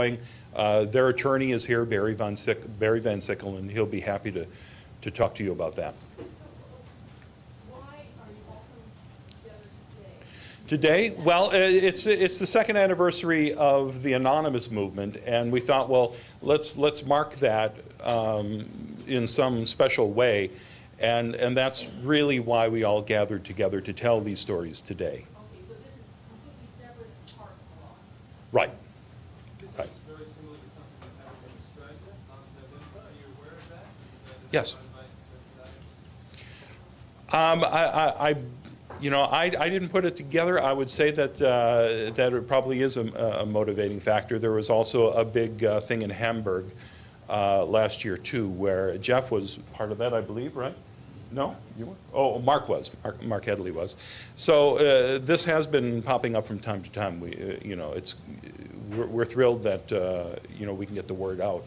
going. Their attorney is here, Barry Van Sickle, and he'll be happy to talk to you about that. Why are you all coming together Today, well, it's the second anniversary of the anonymous movement, and we thought, well, let's mark that in some special way, and that's really why we all gathered together to tell these stories today. Okay, so this is completely separate and apart from the law. Right. This Right. is very similar to something that happened in Australia last November. Are you aware of that? Yes. I didn't put it together. I would say that that it probably is a motivating factor. There was also a big thing in Hamburg last year too, where Jeff was part of that, I believe, right? No, you were? Oh, Mark was. Mark Headley was. So this has been popping up from time to time. We're thrilled that we can get the word out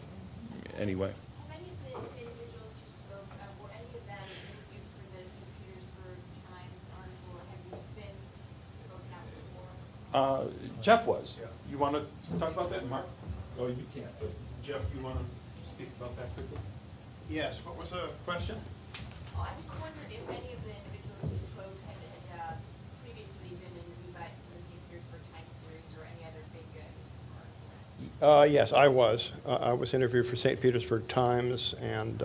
anyway. How many of the individuals who spoke, were any of them interviewed for this in Petersburg Times article, or have you been spoken out before? Jeff was. You want to talk about that, Mark? Oh, you can't. But Jeff, you want to speak about that quickly? Yes. What was the question? Oh, I just wondered if any of the individuals who spoke had previously been interviewed by the St. Petersburg Times series or any other big newspaper. Yes, I was. I was interviewed for St. Petersburg Times, and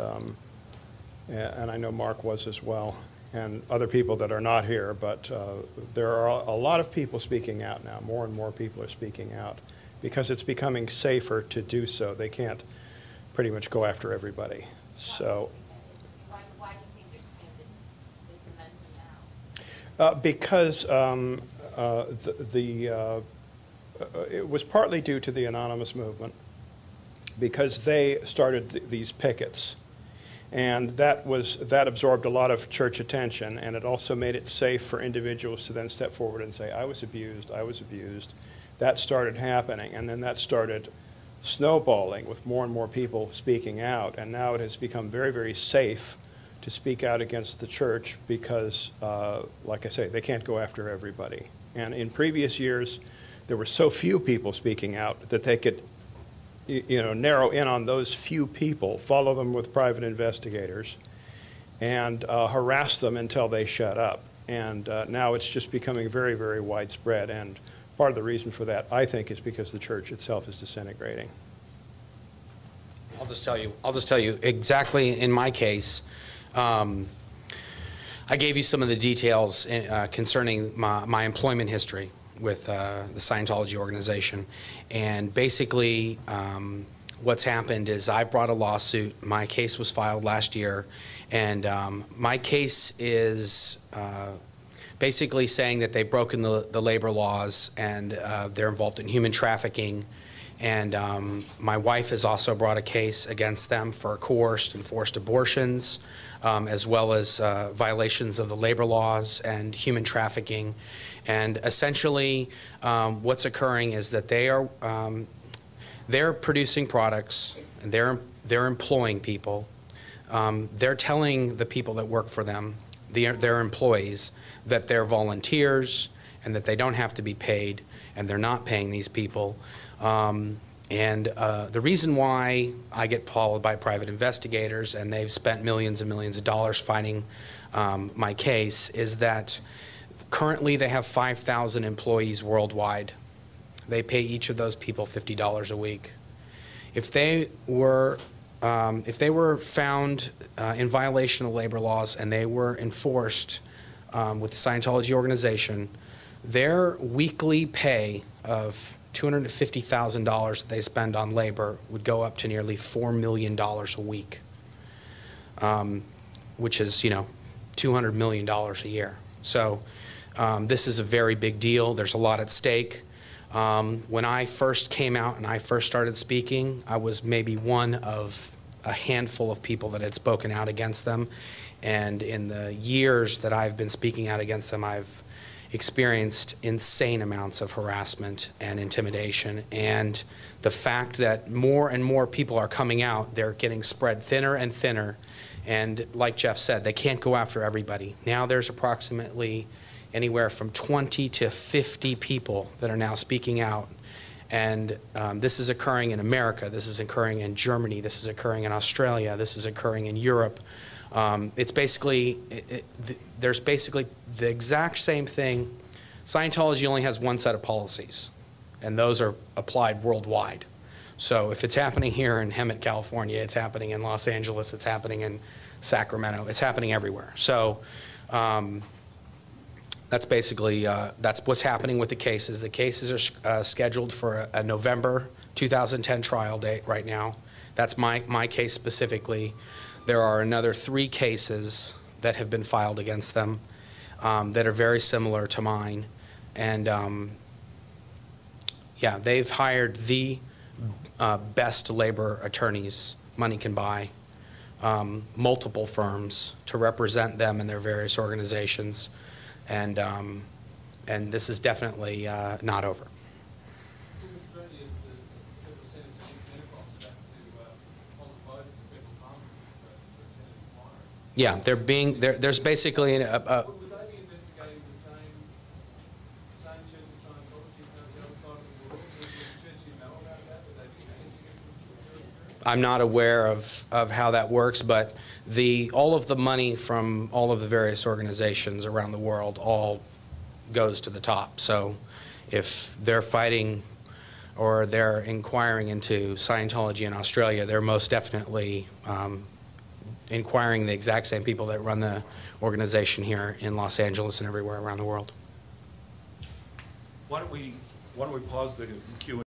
I know Mark was as well, and other people that are not here. But there are a lot of people speaking out now. More and more people are speaking out because it's becoming safer to do so. They can't pretty much go after everybody. So. Why do you think there's kind of this momentum now? Because it was partly due to the anonymous movement, because they started these pickets, and that absorbed a lot of church attention, and it also made it safe for individuals to then step forward and say, I was abused, I was abused. That started happening, and then that started snowballing with more and more people speaking out, and now it has become very, very safe to speak out against the church because, like I say, they can't go after everybody. And in previous years, there were so few people speaking out that they could, narrow in on those few people, follow them with private investigators, and harass them until they shut up. And now it's just becoming very, very widespread. And part of the reason for that, I think, is because the church itself is disintegrating. I'll just tell you exactly in my case. I gave you some of the details concerning my employment history with the Scientology organization, and basically what's happened is I brought a lawsuit. My case was filed last year, and my case is basically saying that they've broken the labor laws, and they're involved in human trafficking. And my wife has also brought a case against them for coerced and forced abortions, as well as violations of the labor laws and human trafficking. And essentially, what's occurring is that they're producing products, and they're employing people. They're telling the people that work for them, their employees, that they're volunteers and that they don't have to be paid, and they're not paying these people. The reason why I get followed by private investigators, and they've spent millions and millions of dollars fighting my case, is that currently they have 5,000 employees worldwide. They pay each of those people $50 a week. If they were found in violation of labor laws and they were enforced with the Scientology organization, their weekly pay of $250,000 that they spend on labor would go up to nearly $4 million a week, which is, $200 million a year. So this is a very big deal. There's a lot at stake. When I first came out and I first started speaking, I was maybe one of a handful of people that had spoken out against them. And in the years that I've been speaking out against them, I've experienced insane amounts of harassment and intimidation. And the fact that more and more people are coming out, they're getting spread thinner and thinner. And like Jeff said, they can't go after everybody. Now there's approximately anywhere from 20 to 50 people that are now speaking out. And this is occurring in America, this is occurring in Germany, this is occurring in Australia, this is occurring in Europe. It's basically, there's basically the exact same thing. Scientology only has one set of policies, and those are applied worldwide. So if it's happening here in Hemet, California, it's happening in Los Angeles, it's happening in Sacramento, it's happening everywhere. So that's basically, that's what's happening with the cases. The cases are scheduled for a November 2010 trial date right now. That's my case specifically. There are another 3 cases that have been filed against them that are very similar to mine. And yeah, they've hired the best labor attorneys money can buy, multiple firms to represent them in their various organizations. And this is definitely not over. In Australia, is the percentage of example of that to hold a vote in the federal parliament for a Senate inquiry? Yeah, there's basically Would they be investigating the same Church of Scientology as the other side of the world? Does the church you know about that? Would they be managing it from your experience? I'm not aware of how that works, but all of the money from all of the various organizations around the world all goes to the top. So if they're fighting or they're inquiring into Scientology in Australia, they're most definitely inquiring the exact same people that run the organization here in Los Angeles and everywhere around the world. Why don't we pause the Q&A?